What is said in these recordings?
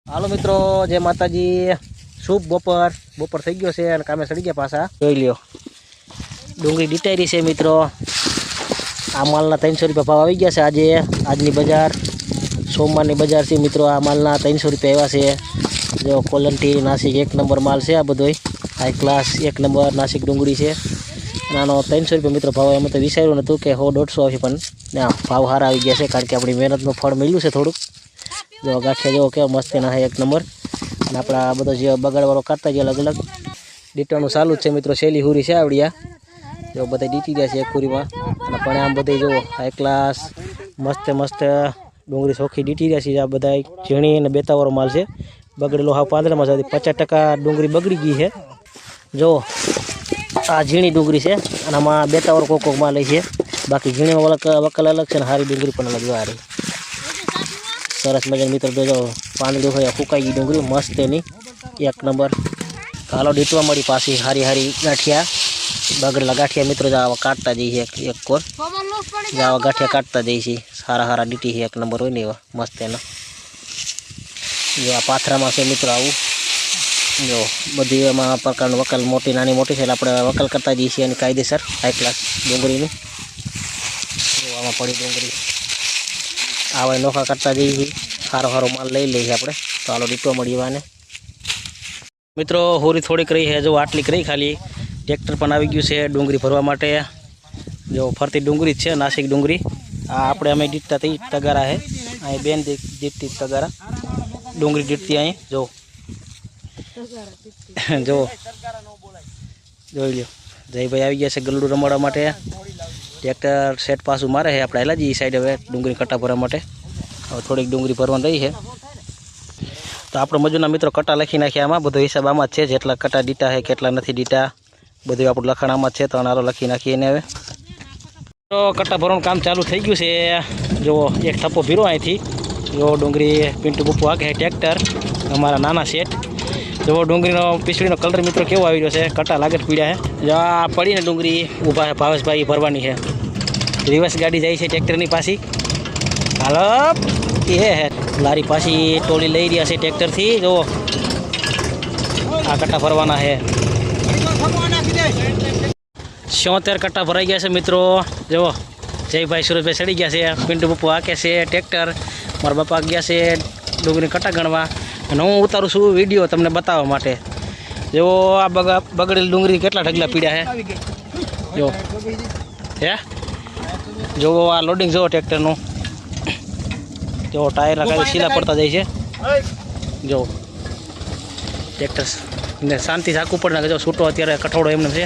હાલો મિત્રો, જય માતાજી। શુભ બપોર થઈ ગયો છે અને કામે સડી ગયા પાછા। જોઈ લ્યો ડુંગળી ડીટાઈ છે મિત્રો। આ માલના 300 રૂપિયા ભાવ આવી ગયા છે આજે। આજની બજાર સોમવારની બજાર છે મિત્રો। આ માલના 300 રૂપિયા આવ્યા છે। જો ક્વોલિટી નાસિક 1 નંબર માલ છે। આ બધોય હાઈ ક્લાસ 1 નંબર નાસિક ડુંગળી છે। આનો 300 રૂપિયા મિત્રો ભાવ। એમ તો વિચાર્યું નહોતું કે 100-150 આવશે, પણ ના, ભાવ સારા આવી ગયા છે કારણ કે આપણી મહેનતનું ફળ મળ્યું છે થોડુંક। जो गाठिया जो के मस्त ना है 1 नंबर। अपना बधो जे बगाड़वाळो काटता जे अलग अलग डीटाणुं चालू छे मित्रों। सेली हुरी छे आवड़िया जो बधा डीटी रह्या छे एक हुरीमां। अने पण आम बधे जो हाई क्लास मस्त मस्त डूंगरी सोखी डीटी रह्या छे। आ बधा झीणी अने बेतावाळो माल छे। बगड़ेलो हाव पांदरामां छे। 50% डूंगरी बगड़ी गई है। जो आ झीणी डूंगरी छे अने आमां बेतावाळो कोको माल छे। बाकी झीणीमां वकल अलग छे अने हारी डूंगरी पण अलग आ रही। सरस मजा मित्र जो पांदड़ी हो फूकाई गई डूंगरी मस्त एनी 1 नंबर। हालो डीटवा मળી पासी हारी हारी गाठिया बगड़ेला गाठिया मित्र जावा काटता जईए एक कोर जावा गाठिया काटता जईए। सारा हारा डीटी 1 नंबर होय ने एवा मस्त एना। जो आ पाथरामां छे मित्र आवुं जो बधी एमां प्रकारनुं वकल मोटी नानी मोटी छे आपणे वकल करता जईए अने कायदेसर हाई क्लास डूंगरीनी। जो आमां पड़ी डूंगरी आवा नोखा करता जईए। सारो सारो माल लई लईए आपणे। तो हालो डीटो मळीए वाने मित्रों। होरी थोड़ीक रही है, जो आटलीक रही खाली। ट्रेक्टर पण आवी गयुं छे डूंगरी भरवा माटे। जो फरती डूंगरी ज छे नासिक डूंगरी। आ आपणे अमे डीटता थी तगारा है। अहीं बेन डीटती तगारा डूंगरी डीटती अहीं जो जो जोई ल्यो जय भाई आवी गया छे गल्लू रमाडवा माटे। ट्रेक्टर सेट पासुं मारे है। आपणे हेला जी साइड हवे डूंगरी कट्टा भरवा माटे। हवे थोड़ीक डूंगरी भरवानी रही है। तो आपणे मजूरना मित्रों कट्टा लखी नाख्या। आमां बधो हिसाब आमां ज छे। जेटला कट्टा डीटा है केटला नथी डीटा बधुं आपणुं लखाण आमां ज छे। तो नारो लखी नाखीए ने हवे तो कट्टा भरवानुं काम चालू थई गयुं छे। जो एक थप्पो भीरो અહીંથી जो डूंगरी पिंटू बप्पू आगे है ट्रेक्टर अमारा नाना सेट। जो डूंगरीनो पीछळीनो कलर मित्रों केवो आवी रह्यो छे। कट्टा लागे पीड्या है। जो आ पड़ीने डूंगरी ऊभा है भावेशभाई भरवानी है। रिवर्स गाड़ी जाए छे ट्रेक्टरनी पासी। हालो ये है लारी पासी टोली लई रह्या छे ट्रेक्टर थी। जो आ कट्टा भरवाना है। 76 कट्टा भराई गया है मित्रों। जो जय भाई सूरज भाई सड़ी गया है। पिंटू बप्पू आके से ट्रेक्टर मारा बापा गया से डूंगरी कट्टा गणवा। अने हूँ उतारूँ छूँ विडियो तमने बताववा माटे। जो आ बगड़ेली डूंगरी केटला ढगला पीड्या है। जो है जो आ लोडिंग जो ट्रेक्टरनु जो टायर लगा सीला पड़ता जाए छे। जो ट्रेक्टर ने शांति से आखू पड़े जो छूटो अत्यारे कठोड़ो एमने छे।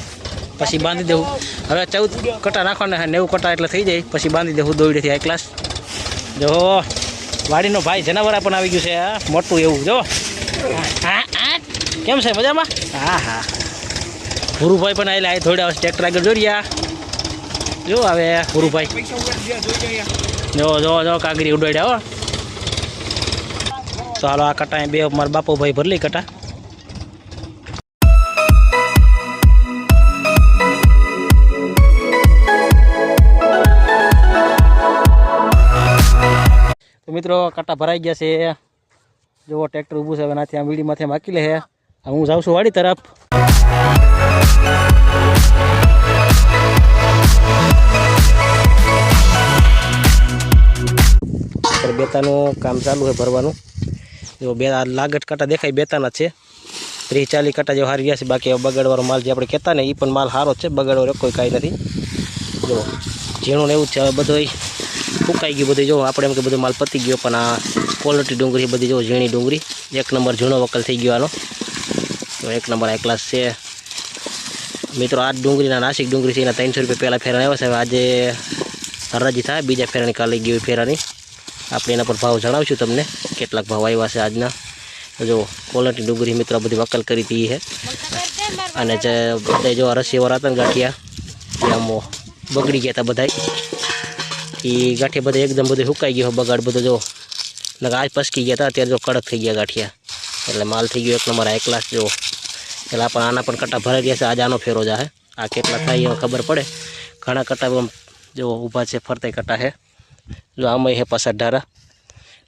पछी बांधी देवुं। हवे 14 कट्टा नाखवाना है। 90 कट्टा एटले थई जाय पछी बांधी देवुं दोयडेथी हाई क्लास। जो वाड़ीनो भाई जनावरा पण आवी गयुं छे मोटुं एवुं। जो हाँ हाँ केम छे मजामां? हाँ हाँ गुरुभाई पण आयला थोड़ा ट्रेक्टर आगे जोड़िया। जो आवे गुरुभाई जो जो जो कागरी उड़ाड्या हो। तो हालो आ कट्टा बे मारा बापू भाई भरली कट्टा। तो मित्रों कट्टा भराई गया से। जो ट्रेक्टर ऊभुं छे हवे आ वीडी माथे माकी ले है। हूँ जाऊँ छुं वाड़ी तरफ। बेतानु काम चालू है भरवानुं। जो बे लागट कट्टा देखाय बेताना छे। 30-40 कट्टा जो हारी गया छे। बाकी बगड़वाळो माल जे आपणे कहेता ने ई पण माल हारो छे। बगड़वाळो कोई काई नथी। जो झीणो ने एवुं छे। हवे बधोय फूकाई गयुं बधुं। जो आपणे एम के बधो माल पती गयो पण आ क्वॉलिटी डूंगरी बधी जो झीणी डूंगरी 1 नंबर झीणो वकल थई गयो आनो। तो 1 नंबर हाई क्लास छे मित्रों। आ डूंगरीना नासिक डूंगरी छे। एना 300 रुपया पहेला फेरानी आव्या छे। आजे हराजी थाय बीजा फेरानी काले गई फेरानी આપણે એના પર ભાવ જણાવશું તમને કેટલાક ભાવ આવ્યા છે આજના। જો ક્વોલિટી ડુંગળી મિત્રો બધી વકલ કરી હતી છે। અને જે બધા જો રસીવાળા હતા ને ગાંઠિયા એ આમ બગડી ગયા હતા બધાય। એ ગાંઠિયા બધા એકદમ બધું સુકાઈ ગયો બગાડ બધો। જો આજ પસકી ગયા હતા અત્યારે જો કડક થઈ ગયા ગાંઠિયા। એટલે માલ થઈ ગયો 1 નંબર હાઈ ક્લાસ। જો એટલે આપણે આના પણ કટ્ટા ભરાઈ રહ્યા છે। આજ આનો ફેરો જાહે। આ કેટલા થાય એ ખબર પડે। ઘણા કટ્ટા જો ઊભા છે ફરતે કટ્ટા છે। जो आम है पासा ढारा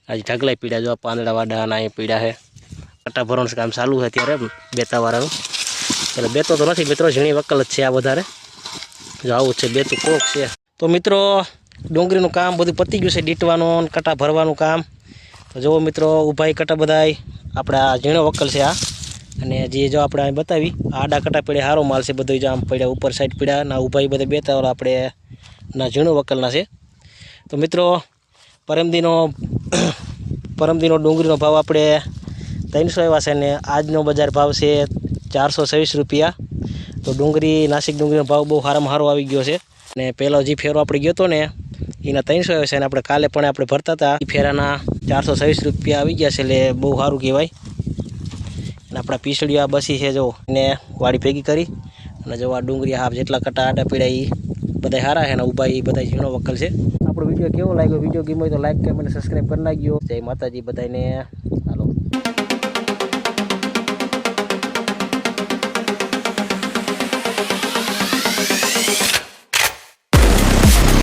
આજે ઢગલાય પીડા જો પાંદડા વાડા અને અહીંયા પીડા છે કટા ભરવાનું કામ ચાલુ છે અત્યારે બેતાવાળાનું એટલે બેતો તો નથી મિત્રો ઝીણી વકલ જ છે આ વધારે જો આવું છે બેતું કોક છે તો મિત્રો ડુંગળીનું કામ બધું પતી ગયું છે દીટવાનું કટા ભરવાનું કામ તો જુઓ મિત્રો ઊભાઈ કટા બધાય આપણે આ ઝીણો વકલ છે આ અને જે જો આપણે અહીં બતાવી આડા કટા પીડે સારો માલ છે બધું જો આમ પડ્યા ઉપર સાઈડ પીડા ના ઊભાઈ બધા બેતાવાળા આપણે ના ઝીણો વકલના છે તો મિત્રો પરમદીનો ડુંગળીનો ભાવ આપણે 300 એવા છે ને આજનો બજાર ભાવ છે 426 રૂપિયા તો ડુંગળી નાસિક ડુંગળીનો ભાવ બહુ સારામાં સારો આવી ગયો છે અને પહેલો જે ફેરો આપણે ગયો હતો ને એના 300 એવા છે અને આપણે કાલે પણ આપણે ભરતા હતા એ ફેરાના 426 રૂપિયા આવી ગયા છે એટલે બહુ સારું કહેવાય અને આપણા પીસળીઓ આ બસી છે જો એને વાડી ભેગી કરી અને જો આ ડુંગળી હાફ જેટલા કટા આડા પીડા એ બધા સારા છે અને ઊભા એ બધા ઝીણો વકલ છે આપણો વિડીયો કેવો લાગ્યો વિડીયો ગમ્યો તો લાઈક કમેન્ટ સબસ્ક્રાઈબ કરી નાખજો જય માતાજી બધાને